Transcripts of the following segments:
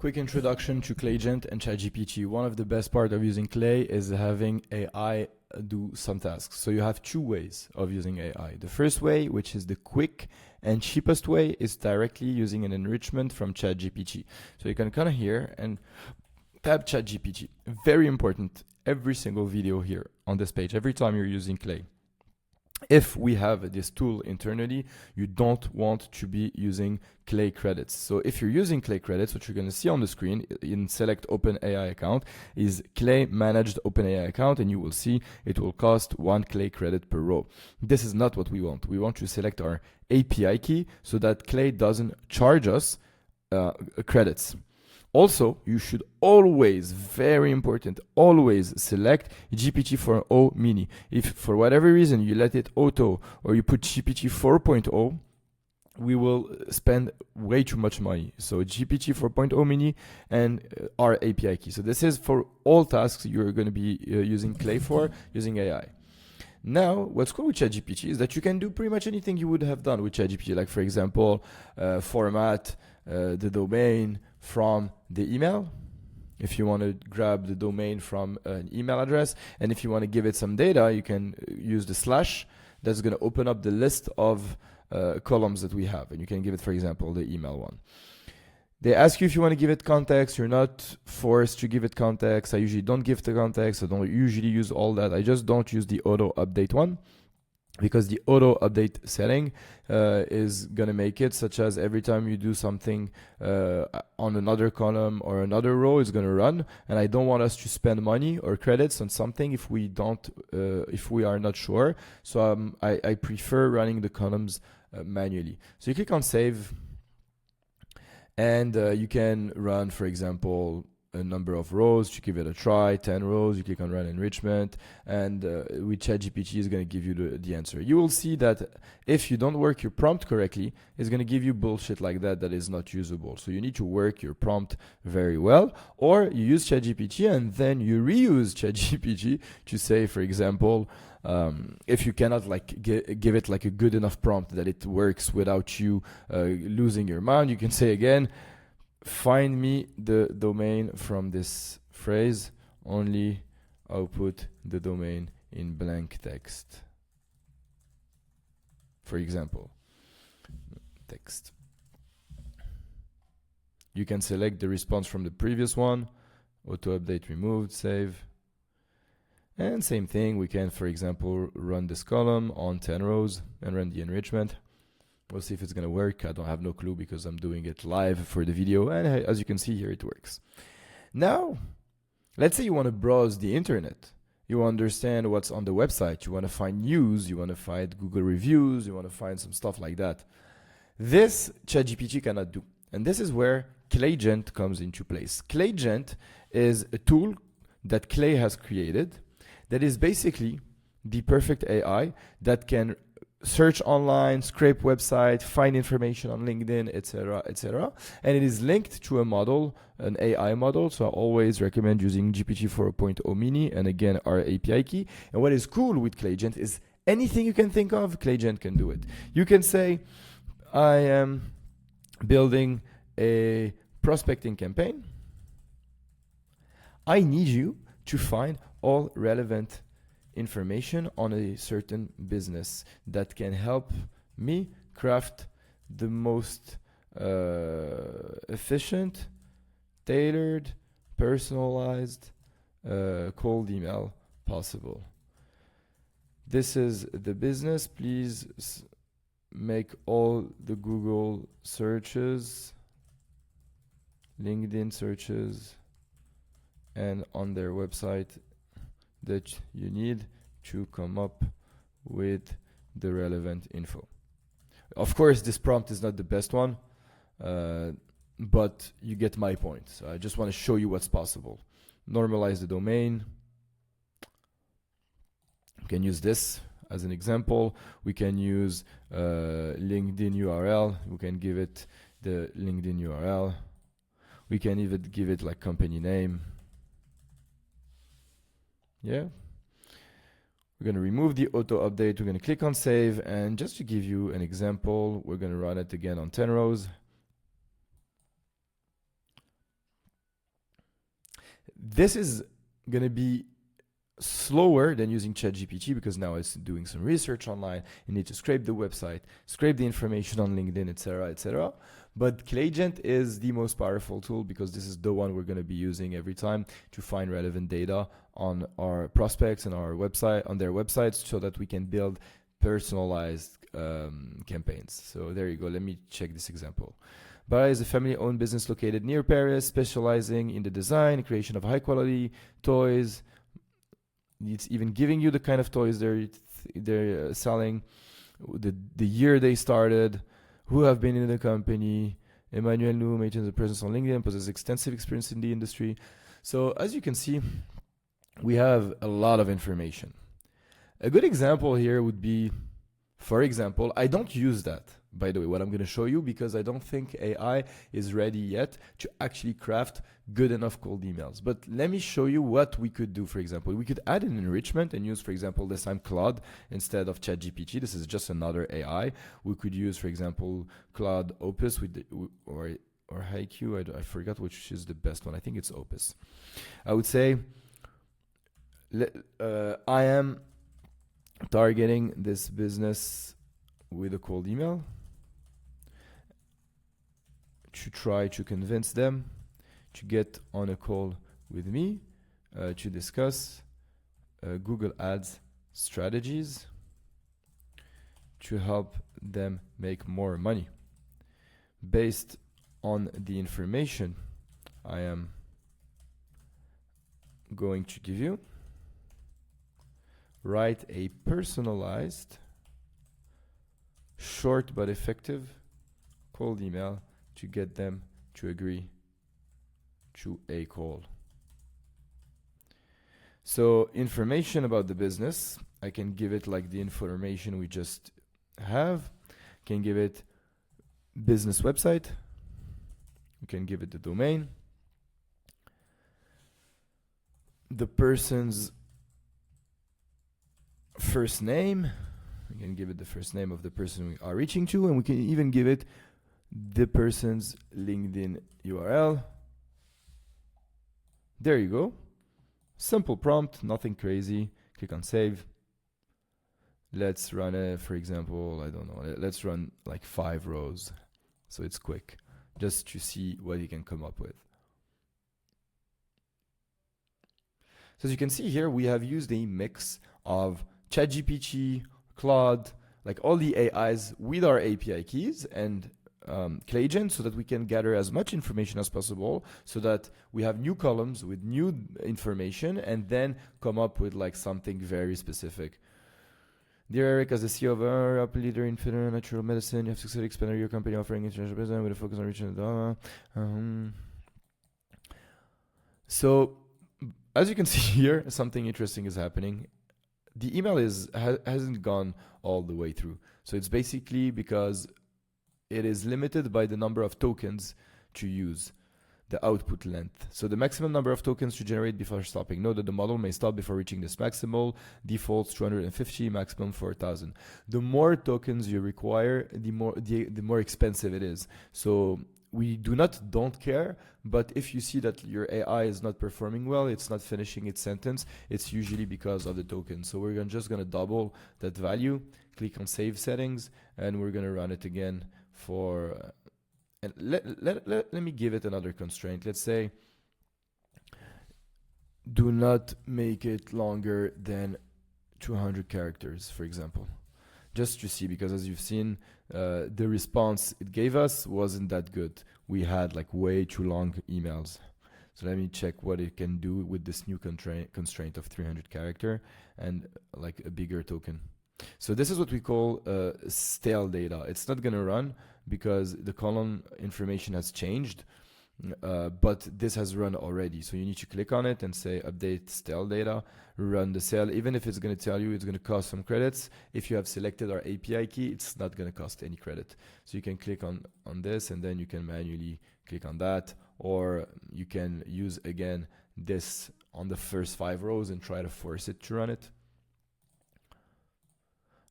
Quick introduction to Claygent and ChatGPT. One of the best part of using Clay is having AI do some tasks. So you have two ways of using AI. The first way, which is the quick and cheapest way, is directly using an enrichment from ChatGPT. So you can come here and tap ChatGPT. Very important. Every single video here on this page, every time you're using Clay. If we have this tool internally, you don't want to be using Clay credits. So if you're using Clay credits, what you're going to see on the screen in select OpenAI account is Clay managed OpenAI account, and you will see it will cost 1 Clay credit per row. This is not what we want. We want to select our API key so that Clay doesn't charge us credits. Also, you should always, very important, always select GPT-4o mini. If for whatever reason you let it auto or you put GPT 4.0, we will spend way too much money. So GPT 4.0 mini and our API key. So this is for all tasks you're going to be using Clay for, using AI. Now, what's cool with ChatGPT is that you can do pretty much anything you would have done with ChatGPT. Like, for example, format the domain from the email, if you want to grab the domain from an email address. And if you want to give it some data, you can use the slash. That's going to open up the list of columns that we have. And you can give it, for example, the email one. They ask you if you want to give it context. You're not forced to give it context. I usually don't give the context. I don't usually use all that. I just don't use the auto update one, because the auto update setting is going to make it such as every time you do something on another column or another row, it's going to run. And I don't want us to spend money or credits on something if we are not sure. So I prefer running the columns manually. So you click on save, and you can run, for example, a number of rows to give it a try, 10 rows. You click on run enrichment, and with ChatGPT is going to give you the answer. You will see that if you don't work your prompt correctly, it's going to give you bullshit like that is not usable. So you need to work your prompt very well, or you use ChatGPT and then you reuse ChatGPT to say, for example, if you cannot give it like a good enough prompt that it works without you losing your mind, you can say again, find me the domain from this phrase, only output the domain in blank text. For example, text. You can select the response from the previous one, auto update removed, save. And same thing, we can, for example, run this column on 10 rows and run the enrichment. We'll see if it's going to work. I don't have no clue because I'm doing it live for the video. And as you can see here, it works. Now, let's say you want to browse the internet. You understand what's on the website. You want to find news. You want to find Google reviews. You want to find some stuff like that. This ChatGPT cannot do. And this is where Claygent comes into place. Claygent is a tool that Clay has created that is basically the perfect AI that can search online, scrape website, find information on LinkedIn, etc., etc. And it is linked to a model, an AI model. So I always recommend using GPT 4.0 mini, and again, our API key. And what is cool with Claygent is anything you can think of, Claygent can do it. You can say, I am building a prospecting campaign. I need you to find all relevant information on a certain business that can help me craft the most efficient, tailored, personalized cold email possible. This is the business. Please make all the Google searches, LinkedIn searches, and on their website that you need to come up with the relevant info. Of course, this prompt is not the best one, but you get my point. So I just want to show you what's possible. Normalize the domain. You can use this as an example. We can use LinkedIn URL. We can give it the LinkedIn URL. We can even give it like company name. Yeah. We're going to remove the auto update. We're going to click on save. And just to give you an example, we're going to run it again on 10 rows. This is going to be slower than using ChatGPT because now it's doing some research online. You need to scrape the website, scrape the information on LinkedIn, etc., etc. But Claygent is the most powerful tool because this is the one we're going to be using every time to find relevant data on our prospects and our website, on their websites, so that we can build personalized campaigns. So there you go. Let me check this example. Bara is a family-owned business located near Paris, specializing in the design and creation of high-quality toys. It's even giving you the kind of toys they're selling, the year they started, who have been in the company. Emmanuel Nu maintains a presence on LinkedIn, possesses extensive experience in the industry. So as you can see, we have a lot of information. A good example here would be, for example, I don't use that, by the way, what I'm going to show you, because I don't think AI is ready yet to actually craft good enough cold emails. But let me show you what we could do. For example, we could add an enrichment and use, for example, this time Claude instead of ChatGPT. This is just another AI. We could use, for example, Claude Opus with the, or Haiku. I forgot which is the best one. I think it's Opus. I would say I am targeting this business with a cold email to try to convince them to get on a call with me to discuss Google Ads strategies to help them make more money. Based on the information I am going to give you, write a personalized, short but effective cold email to get them to agree to a call. So information about the business, I can give it like the information we just have. Can give it business website. We can give it the domain. The person's first name. We can give it the first name of the person we are reaching to, and we can even give it the person's LinkedIn URL. There you go. Simple prompt, nothing crazy. Click on save. Let's run it, for example, I don't know, let's run like 5 rows. So it's quick, just to see what you can come up with. So as you can see here, we have used a mix of ChatGPT, Claude, like all the AIs with our API keys and Claygent, so that we can gather as much information as possible, so that we have new columns with new information and then come up with like something very specific. Dear Eric, as the CEO of a leader in veterinary natural medicine, you have successfully expanded your company offering international business with a focus on reaching the So as you can see here, something interesting is happening. The email hasn't gone all the way through. So it's basically because it is limited by the number of tokens to use, the output length. So the maximum number of tokens to generate before stopping. Note that the model may stop before reaching this maximal. Defaults 250, maximum 4,000. The more tokens you require, the more expensive it is. So we don't care, but if you see that your AI is not performing well, it's not finishing its sentence, it's usually because of the token. So we're just gonna double that value, click on save settings, and we're gonna run it again for, and let me give it another constraint. Let's say, do not make it longer than 200 characters, for example. Just to see, because as you've seen, the response it gave us wasn't that good. We had like way too long emails. So let me check what it can do with this new constraint of 300 character and like a bigger token. So this is what we call stale data. It's not going to run because the column information has changed, but this has run already. So you need to click on it and say update stale data, run the cell. Even if it's going to tell you it's going to cost some credits, if you have selected our API key, it's not going to cost any credit. So you can click on this, and then you can manually click on that, or you can use again this on the first 5 rows and try to force it to run it.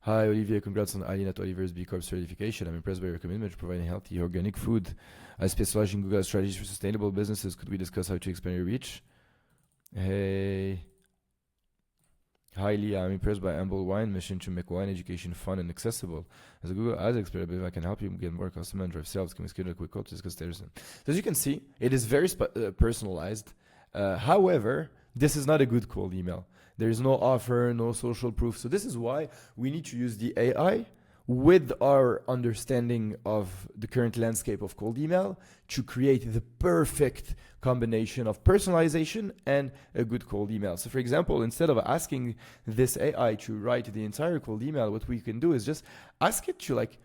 Hi, Olivier. Congrats on Aline at Oliver's B Corp certification. I'm impressed by your commitment to providing healthy, organic food. I specialize in Google strategies for sustainable businesses. Could we discuss how to expand your reach? Hey, hi Lee, I'm impressed by Amble Wine mission to make wine education fun and accessible. As a Google Ads expert, I believe I can help you get more customer and drive sales. Can we schedule a quick call to discuss there's So as you can see, it is very personalized. However, this is not a good cold email. There is no offer, no social proof. So this is why we need to use the AI with our understanding of the current landscape of cold email to create the perfect combination of personalization and a good cold email. So for example, instead of asking this AI to write the entire cold email, what we can do is just ask it to like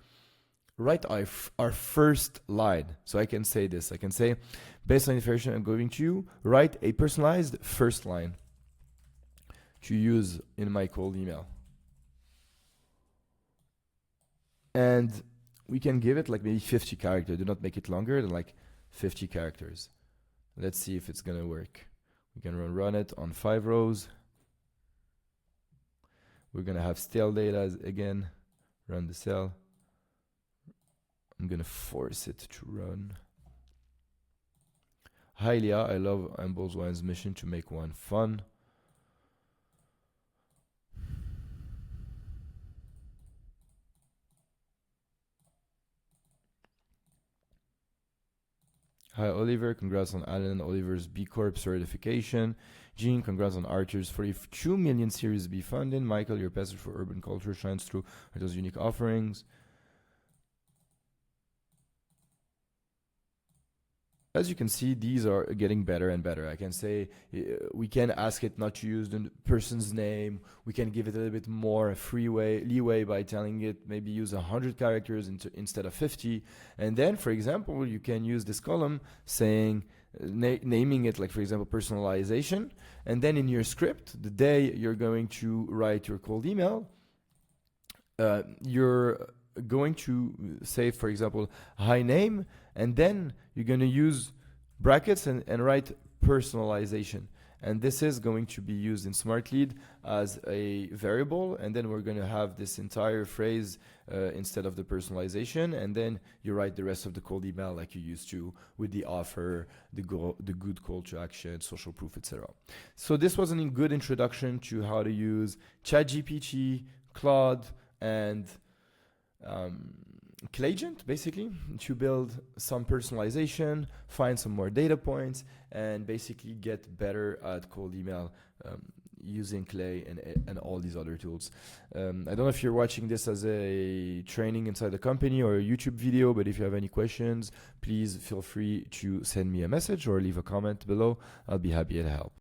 write our first line. So I can say this, I can say, based on information I'm going to write a personalized first line to use in my cold email. And we can give it like maybe 50 characters. Do not make it longer than like 50 characters. Let's see if it's gonna work. We can run it on 5 rows. We're gonna have stale data again. Run the cell. I'm gonna force it to run. Hi Leah, I love Amble's Wine's mission to make wine fun. Hi Oliver, congrats on Alan and Oliver's B Corp certification. Gene, congrats on Archer's 42 million Series B funding. Michael, your passage for urban culture shines through those unique offerings. As you can see, these are getting better and better. I can say we can ask it not to use the person's name. We can give it a little bit more leeway by telling it maybe use 100 characters instead of 50. And then, for example, you can use this column saying, naming it like, for example, personalization. And then in your script, the day you're going to write your cold email, you're going to say, for example, hi name, and then you're going to use brackets and write personalization. And this is going to be used in Smart Lead as a variable, and then we're going to have this entire phrase instead of the personalization, and then you write the rest of the cold email like you used to with the offer, the good call to action, social proof, etc. So this was a good introduction to how to use ChatGPT, Claude, and Claygent, basically, to build some personalization, find some more data points, and basically get better at cold email using Clay and all these other tools. I don't know if you're watching this as a training inside the company or a YouTube video, but if you have any questions, please feel free to send me a message or leave a comment below. I'll be happy to help.